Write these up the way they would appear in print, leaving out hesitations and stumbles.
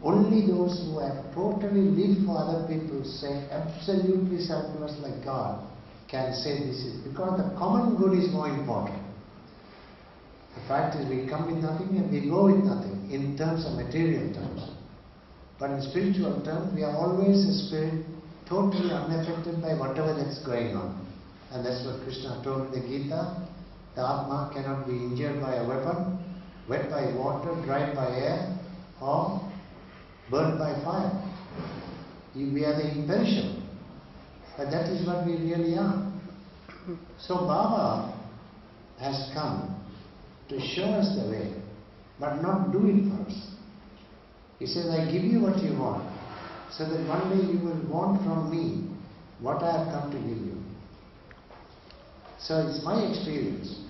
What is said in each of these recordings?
Only those who have totally lived for other people's sake, absolutely selfless like God, can say this is, because the common good is more important. The fact is, we come with nothing and we go with nothing in terms of material terms. But in spiritual terms, we are always a spirit totally unaffected by whatever that's going on. And that's what Krishna told in the Gita. The Atma cannot be injured by a weapon, wet by water, dried by air, or burned by fire. We are the imperishable. But that is what we really are. So Baba has come to show us the way, but not do it for us. He says, I give you what you want, so that one day you will want from me what I have come to give you. So it's my experience.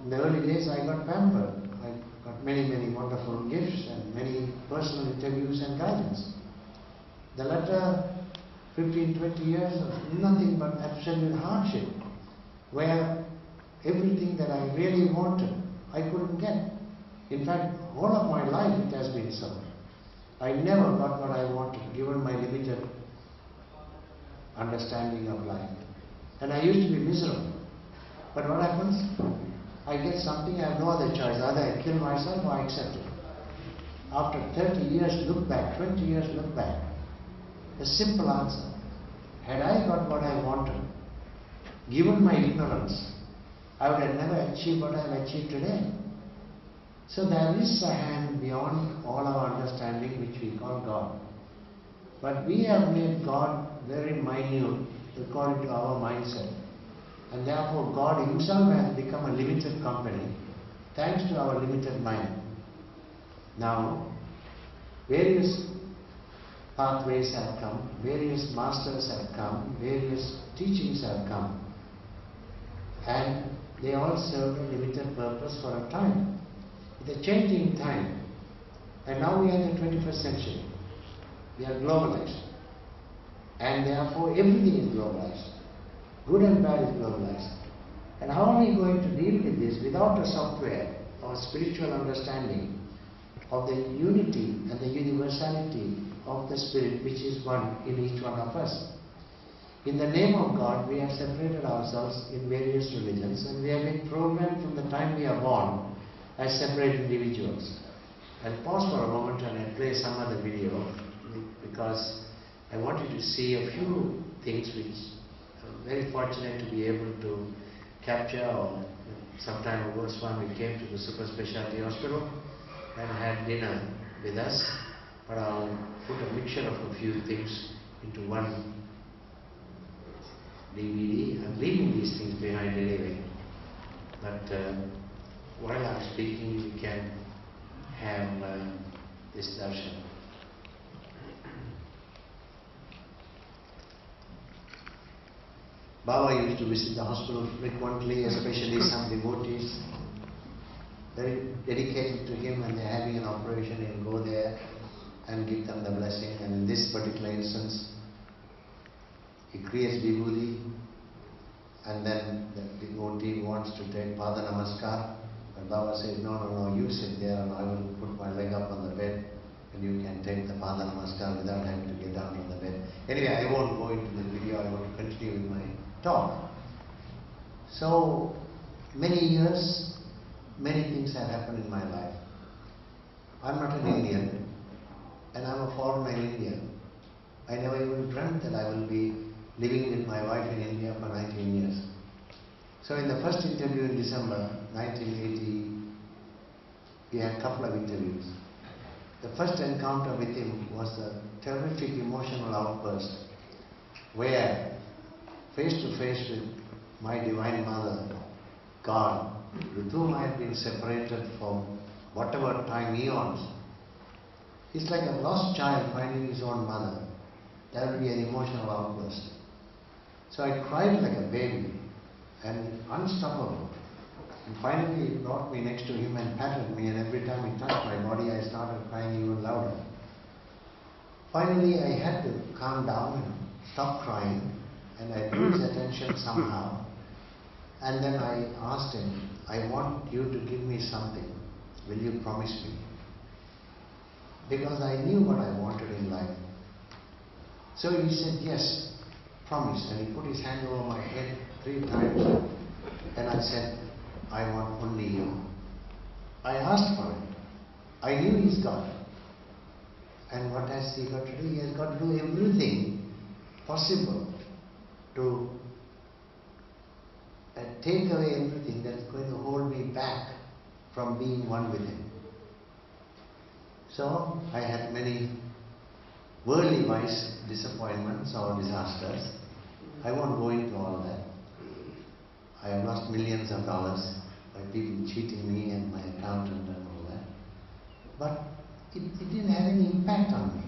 In the early days I got pampered. I got many, many wonderful gifts and many personal interviews and guidance. The latter 15, 20 years of nothing but absolute hardship, where everything that I really wanted, I couldn't get. In fact, all of my life it has been so. I never got what I wanted, given my limited understanding of life. And I used to be miserable. But what happens? I get something, I have no other choice. Either I kill myself or I accept it. After 30 years look back, 20 years look back, a simple answer. Had I got what I wanted, given my ignorance, I would have never achieved what I have achieved today. So there is a hand beyond all our understanding which we call God. But we have made God very minute according to our mindset. And therefore God himself has become a limited company thanks to our limited mind. Now, various pathways have come, various masters have come, various teachings have come. And they all serve a limited purpose for a time. It's a changing time. And now we are in the 21st century. We are globalized. And therefore everything is globalized. Good and bad is globalized. And how are we going to deal with this without a software or spiritual understanding of the unity and the universality of the Spirit which is one in each one of us? In the name of God, we have separated ourselves in various religions, and we have been programmed from the time we are born as separate individuals. I'll pause for a moment and I'll play some other video because I want you to see a few things which I'm very fortunate to be able to capture. Or sometime ago, Swami came to the super specialty hospital and had dinner with us, but I'll put a mixture of a few things into one DVD. I'm leaving these things behind anyway, but while I'm speaking, you can have this darshan. Baba used to visit the hospital frequently, especially some devotees, very dedicated to him, and they're having an operation, he'll go there and give them the blessing. And in this particular instance, he creates vibhuti, and then the devotee wants to take Pada Namaskar, and Baba says, no, you sit there and I will put my leg up on the bed and you can take the Pada Namaskar without having to get down from the bed. Anyway, I won't go into the video, I want to continue with my talk. So, many years, many things have happened in my life. I'm not an Indian, and I'm a foreigner in India. I never even dreamt that I will be living with my wife in India for 19 years. So in the first interview in December 1980, we had a couple of interviews. The first encounter with him was a terrific emotional outburst where, face to face with my Divine Mother, God, with whom I had been separated for whatever time, eons. It's like a lost child finding his own mother. That would be an emotional outburst. So I cried like a baby and unstoppable. And finally he brought me next to him and patted me, and every time he touched my body I started crying even louder. Finally I had to calm down and stop crying, and I drew his attention somehow. And then I asked him, I want you to give me something. Will you promise me? because I knew what I wanted in life. So he said, yes, promise. And he put his hand over my head 3 times. And I said, I want only you. I asked for it. I knew he's God. And what has he got to do? He has got to do everything possible to take away everything that's going to hold me back from being one with him. So I had many worldly wise disappointments or disasters. I won't go into all that. I have lost millions of dollars by people cheating me and my accountant and all that. But it didn't have any impact on me.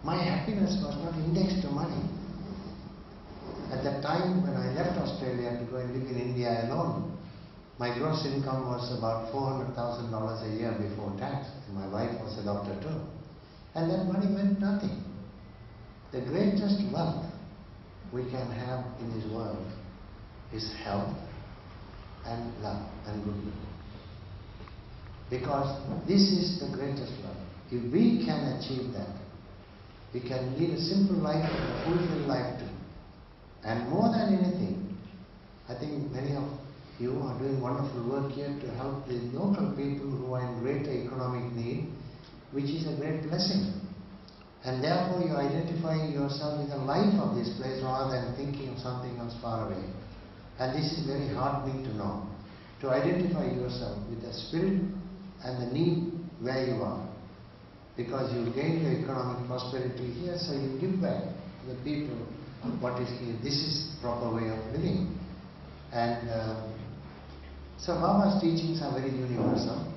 My happiness was not indexed to money. At that time when I left Australia to go and live in India alone, my gross income was about $400,000 a year before tax. And my wife was a doctor too. And that money meant nothing. The greatest wealth we can have in this world is health and love and goodwill. Because this is the greatest wealth. If we can achieve that, we can lead a simple life and a fulfilled life too. And more than anything, I think many of you are doing wonderful work here to help the local people who are in greater economic need, which is a great blessing. And therefore you identify yourself with the life of this place rather than thinking of something else far away. And this is very heartening to know. To identify yourself with the spirit and the need where you are. Because you gain your economic prosperity here, so you give back to the people what is here. This is the proper way of living. And so Baba's teachings are very universal.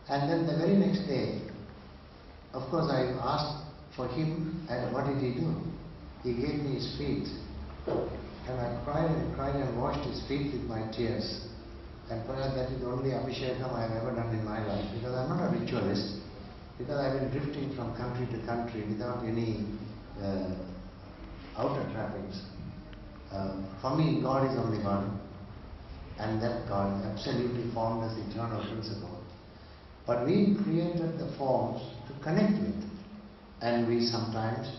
And then the very next day, of course I asked for him, and what did he do? He gave me his feet. And I cried and washed his feet with my tears. And perhaps that is the only abhishekam I have ever done in my life, because I am not a ritualist, because I have been drifting from country to country without any outer trappings. For me, God is only one, and that God absolutely formed as eternal principle. But we created the forms to connect with, and we sometimes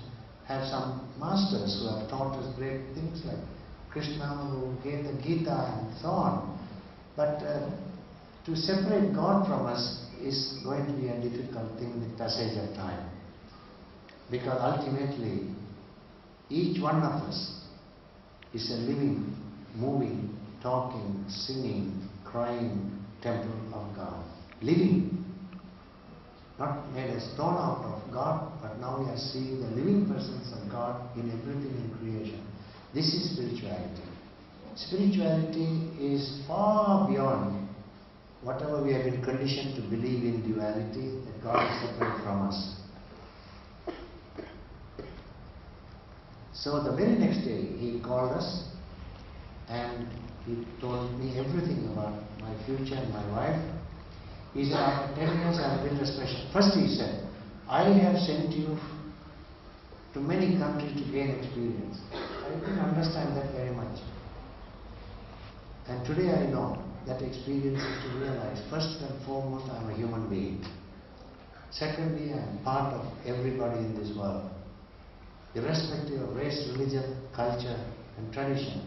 have some masters who have taught us great things like Krishna, who gave the Gita and so on. But to separate God from us is going to be a difficult thing with passage of time. Because ultimately, each one of us is a living, moving, talking, singing, crying temple of God. Living. Not made a stone out of God, but now we are seeing the living presence of God in everything in creation. This is spirituality. Spirituality is far beyond whatever we have been conditioned to believe in duality, that God is separate from us. So the very next day he called us and he told me everything about my future and my wife. He said, after 10 years I have built a special... First he said, I have sent you to many countries to gain experience. I didn't understand that very much. And today I know that experience is to realize, first and foremost, I am a human being. Secondly, I am part of everybody in this world. Irrespective of race, religion, culture and tradition,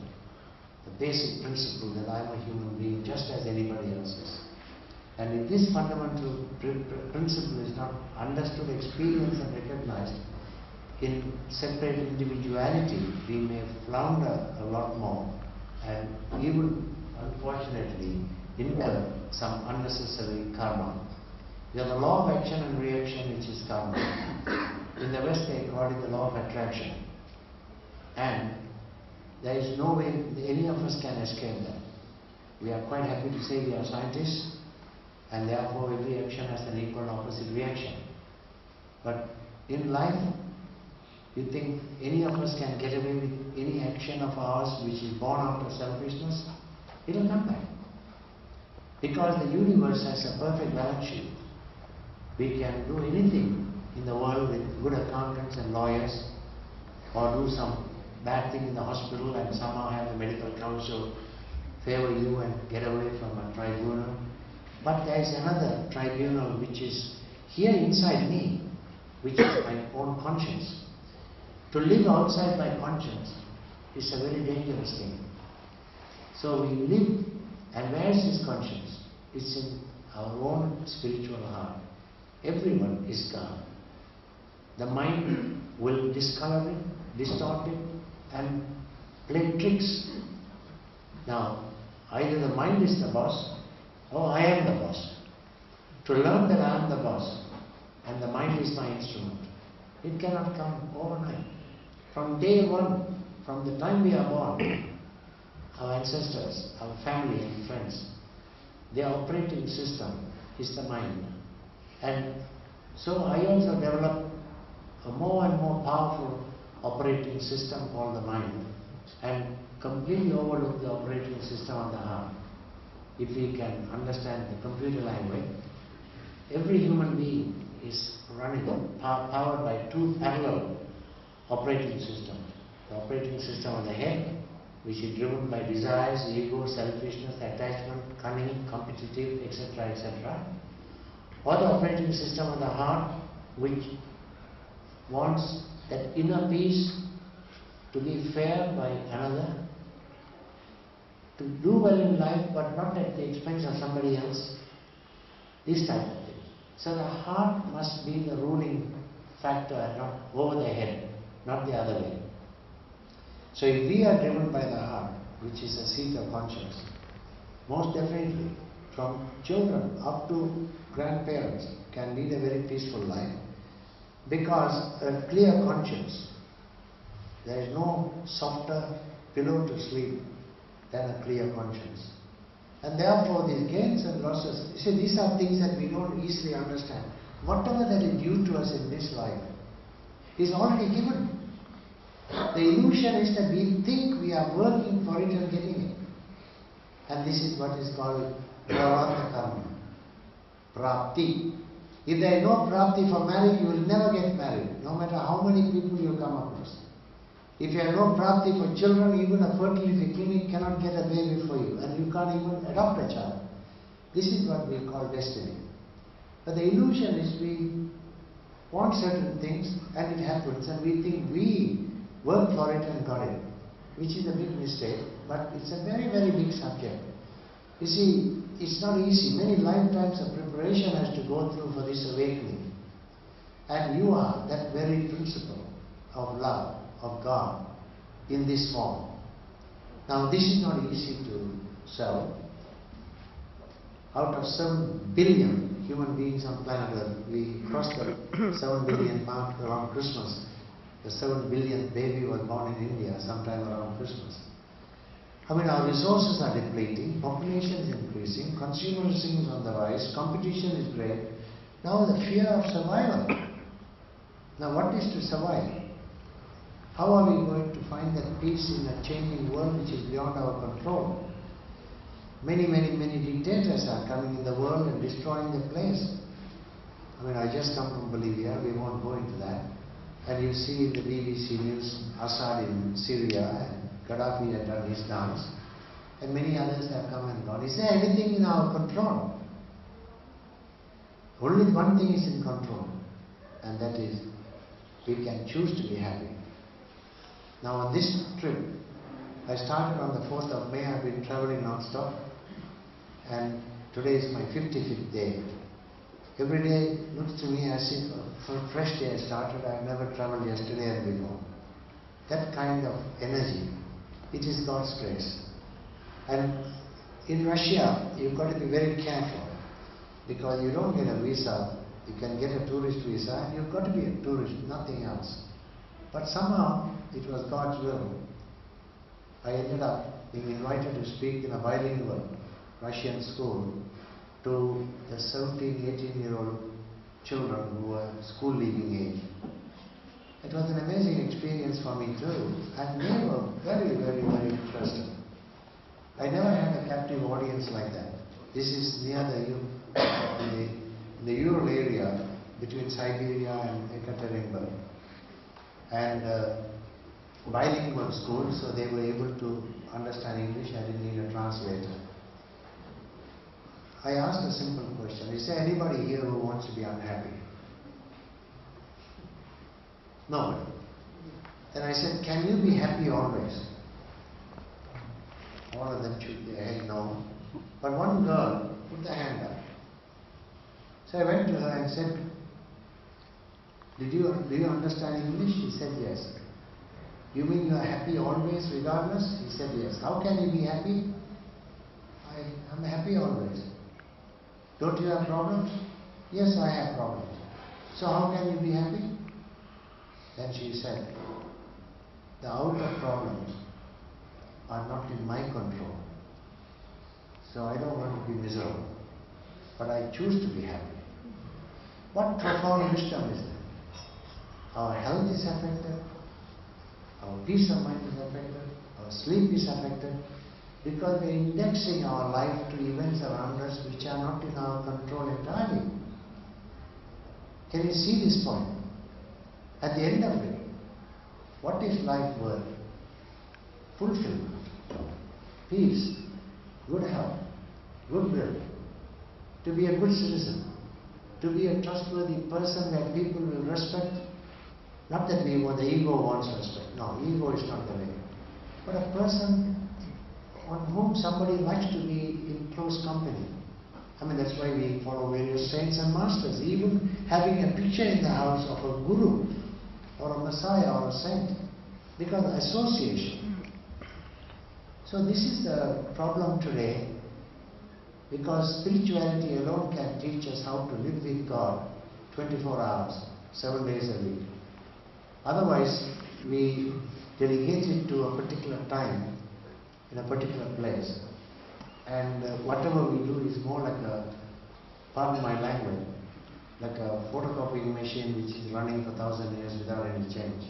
the basic principle that I am a human being just as anybody else is. And if this fundamental principle is not understood, experienced and recognized, in separate individuality we may flounder a lot more and even, unfortunately, incur some unnecessary karma. We have the law of action and reaction, which is karma. In the West they call it the law of attraction. And there is no way any of us can escape that. We are quite happy to say we are scientists, and therefore every action has an equal and opposite reaction. But in life, you think any of us can get away with any action of ours which is born out of selfishness? It will come back. Because the universe has a perfect balance sheet. We can do anything in the world with good accountants and lawyers, or do some bad thing in the hospital and somehow have the medical council favor you and get away from a tribunal. But there is another tribunal which is here inside me, which is my own conscience. To live outside my conscience is a very dangerous thing. So we live, and where is this conscience? It's in our own spiritual heart. Everyone is God. The mind will discolor it, distort it, and play tricks. Now, either the mind is the boss, or I am the boss. To learn that I am the boss, and the mind is my instrument, it cannot come overnight. From day one, from the time we are born, our ancestors, our family and friends, their operating system is the mind. And so I also developed a more and more powerful operating system called the mind, and completely overlook the operating system of the heart. If we can understand the computer language, every human being is running, powered by two parallel operating systems. The operating system of the head, which is driven by desires, ego, selfishness, attachment, cunning, competitive, etc., etc. Or the operating system of the heart, which wants that inner peace, to be fair by another, to do well in life but not at the expense of somebody else, this type of thing. So the heart must be the ruling factor and not over the head, not the other way. So if we are driven by the heart, which is a seat of conscience, most definitely from children up to grandparents can lead a very peaceful life, because a clear conscience, there is no softer pillow to sleep than a clear conscience. And therefore these gains and losses, you see, these are things that we don't easily understand. Whatever that is due to us in this life is already given. The illusion is that we think we are working for it and getting it. And this is what is called prarabdha karma, prapti. If there is no prapti for marriage, you will never get married, no matter how many people you come across. If you have no prapti for children, even a fertility clinic cannot get a baby for you, and you can't even adopt a child. This is what we call destiny. But the illusion is we want certain things and it happens, and we think we worked for it and got it, which is a big mistake, but it's a very, very big subject. You see, it's not easy. Many lifetimes of preparation has to go through for this awakening. And you are that very principle of love, of God, in this form. Now this is not easy to sell. Out of 7 billion human beings on planet Earth, we crossed the 7 billion mark around Christmas. The 7 billionth baby was born in India sometime around Christmas. I mean, our resources are depleting, population is increasing, consumerism is on the rise, competition is great. Now the fear of survival. Now what is to survive? How are we going to find that peace in a changing world which is beyond our control? Many dictators are coming in the world and destroying the place. I mean, I just come from Bolivia, we won't go into that. And you see in the BBC News, Assad in Syria, and Gaddafi had done his dance, and many others have come and gone. Is there anything in our control? Only one thing is in control, and that is we can choose to be happy. Now on this trip, I started on the 4th of May, I've been traveling non-stop, and today is my 55th day. Every day looks to me as if a fresh day has started. I've never traveled yesterday and before. That kind of energy, it is God's grace. And in Russia, you've got to be very careful, because you don't get a visa. You can get a tourist visa, and you've got to be a tourist, nothing else. But somehow, it was God's will. I ended up being invited to speak in a bilingual Russian school to the 17, 18-year-old children who were school leaving age. It was an amazing experience for me too, and they were very interested. I never had a captive audience like that. This is near the Ural area between Siberia and Ekaterinburg. And bilingual school, so they were able to understand English. I didn't need a translator. I asked a simple question: is there anybody here who wants to be unhappy? Nobody. Then I said, can you be happy always? All of them shook their head no. But one girl put the hand up. So I went to her and said, do you understand English? She said yes. You mean you are happy always regardless? He said yes. How can you be happy? I'm happy always. Don't you have problems? Yes, I have problems. So how can you be happy? Then she said, the outer problems are not in my control. So I don't want to be miserable. But I choose to be happy. What profound wisdom is that? Our health is affected. Our peace of mind is affected. Our sleep is affected. Because we are indexing our life to events around us which are not in our control entirely. Can you see this point? At the end of it, what is life worth? Fulfillment, peace, good health, goodwill, to be a good citizen, to be a trustworthy person that people will respect. Not that the ego wants respect. No, ego is not the way. But a person on whom somebody likes to be in close company. I mean, that's why we follow various saints and masters. Even having a picture in the house of a guru or a messiah or a saint. Because association. So this is the problem today. Because spirituality alone can teach us how to live with God 24 hours, 7 days a week. Otherwise, we delegate it to a particular time, in a particular place. And whatever we do is more like a, pardon my language, like a photocopying machine which is running for 1,000 years without any change.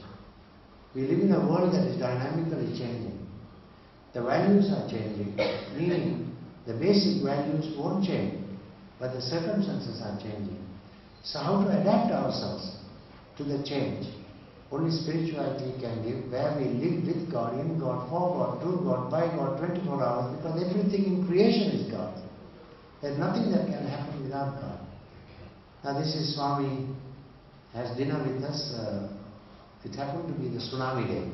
We live in a world that is dynamically changing. The values are changing, meaning the basic values won't change, but the circumstances are changing. So how to adapt ourselves to the change? Only spirituality can give, where we live with God, in God, for God, to God, by God, 24 hours, because everything in creation is God. There's nothing that can happen without God. Now this is Swami has dinner with us. It happened to be the tsunami day,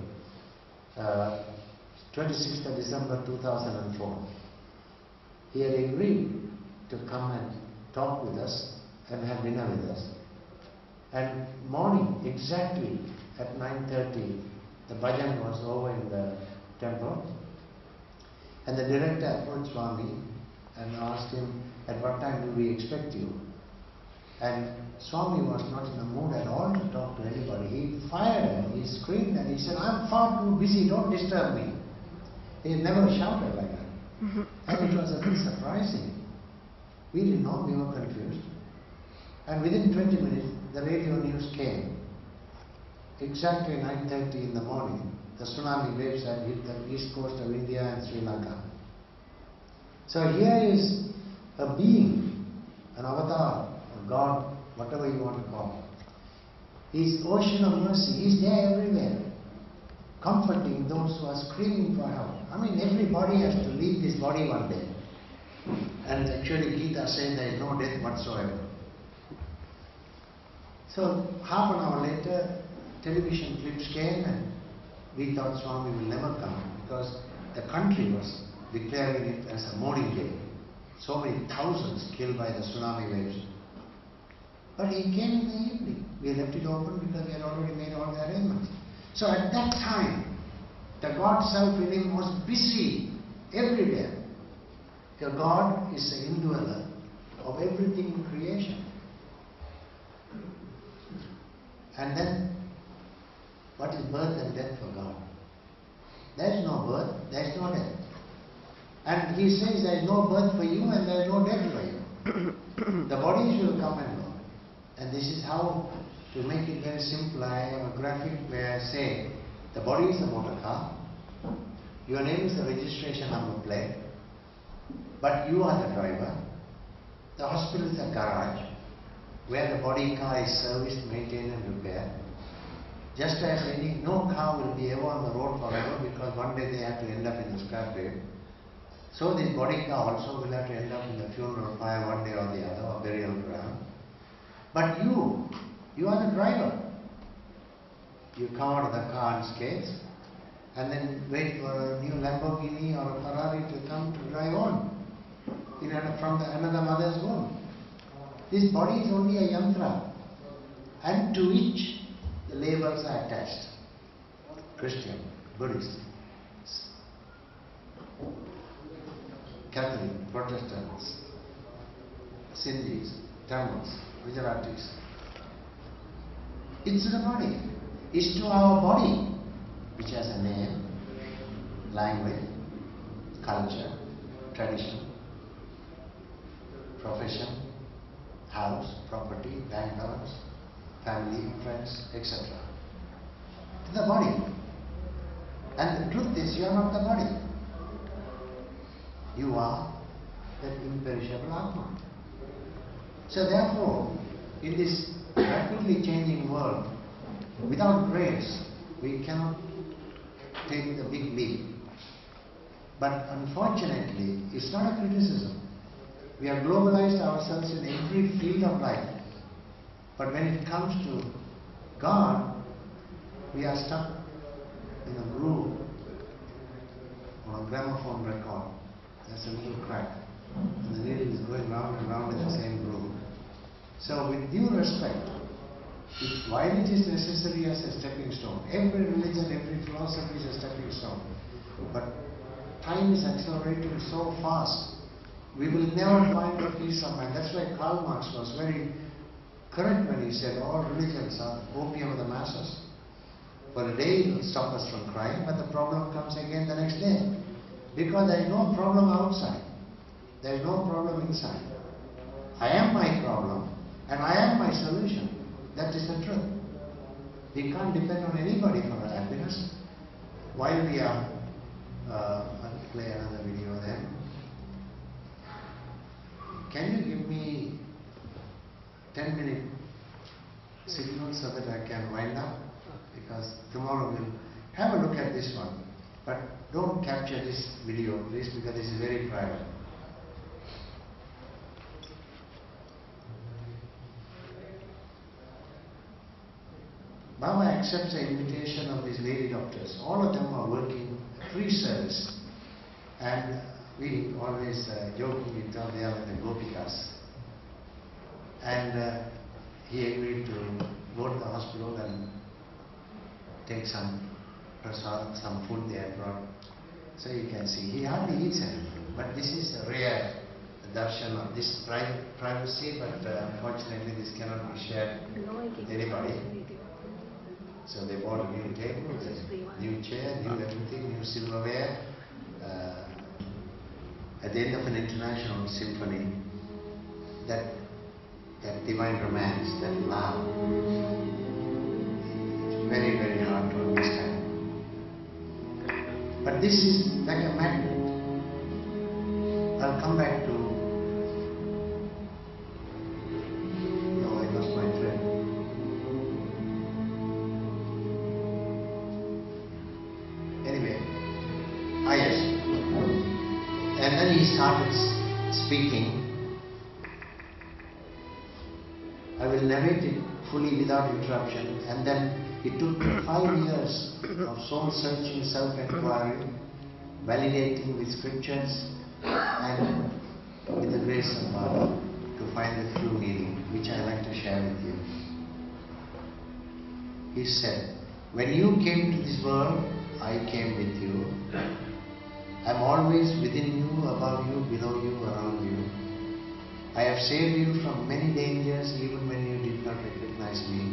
26th of December 2004. He had agreed to come and talk with us and have dinner with us. And morning, exactly at 9:30, the bhajan was over in the temple. And the director approached Swami and asked him, at what time do we expect you? And Swami was not in the mood at all to talk to anybody. He fired and he screamed and he said, I'm far too busy, don't disturb me. He had never shouted like that. And it was a bit surprising. We didn't know, we were confused. And within 20 minutes, the radio news came. Exactly 9:30 in the morning, the tsunami waves had hit the east coast of India and Sri Lanka. So here is a being, an avatar, a God, whatever you want to call it. He's ocean of mercy. He's there everywhere, comforting those who are screaming for help. I mean, everybody has to leave this body one day. And actually Gita says there is no death whatsoever. So half an hour later, television clips came and we thought Swami will never come because the country was declaring it as a mourning day. So many thousands killed by the tsunami waves. But he came in the evening. We left it open because we had already made all the arrangements. So at that time, the God self in him was busy everywhere. The God is the indweller of everything in creation. And then, what is birth and death for God? There is no birth, there is no death. And he says there is no birth for you and there is no death for you. The bodies will come and go. And this is how, to make it very simple, I have a graphic where I say, the body is a motor car, your name is the registration number plate, but you are the driver. The hospital is a garage, where the body car is serviced, maintained and repaired. Just as no car will be ever on the road forever because one day they have to end up in the scrap heap. So this body car also will have to end up in the funeral pyre one day or the other, or burial ground. But you are the driver. You come out of the car on skates and then wait for a new Lamborghini or a Ferrari to come to drive on from another mother's womb. This body is only a yantra, and to which the labels are attached. Christian, Buddhist, Catholic, Protestants, Sindhis, Tamils, Gujaratis. It's the body. It's to our body, which has a name, language, culture, tradition, profession, house, property, bank balance, family, friends, etc. The body. And the truth is, you are not the body. You are that imperishable Atma. So therefore, in this rapidly changing world, without grace, we cannot take the big leap. But unfortunately, it's not a criticism. We have globalized ourselves in every field of life. But when it comes to God, we are stuck in a groove on a gramophone record. There's a little crack. And the needle is going round and round in the same groove. So with due respect, while it is necessary as a stepping stone, every religion, every philosophy is a stepping stone. But time is accelerating so fast, we will never find a peace of mind. That's why Karl Marx was very correct when he said all religions are opium of the masses. For a day it will stop us from crying, but the problem comes again the next day. Because there is no problem outside. There is no problem inside. I am my problem and I am my solution. That is the truth. We can't depend on anybody for our happiness. While we are, I'll play another video then. Can you give me 10-minute signal so that I can wind up? Because tomorrow we'll have a look at this one. But don't capture this video, please, because this is very private. Baba accepts the invitation of these lady doctors. All of them are working free service. And we always jokingly tell they are like the gopikas. And he agreed to go to the hospital and take some prasad, some food they had brought. So you can see, he hardly eats anything. But this is a rare darshan of this privacy, but unfortunately this cannot be shared with anybody. So they bought a new table, a new chair, new everything, new silverware. At the end of an international symphony, that divine romance, that love, it's very, very hard to understand. But this is like a magnet. I'll come back to... No, I lost my thread. Anyway, yes. And then he started speaking. I will narrate it fully without interruption. And then it took 5 years of soul-searching, self-inquiry, validating with scriptures and with the grace of God to find the true meaning, which I like to share with you. He said, when you came to this world, I came with you. I'm always within you, above you, below you, around you. I have saved you from many dangers even when you did not recognize me.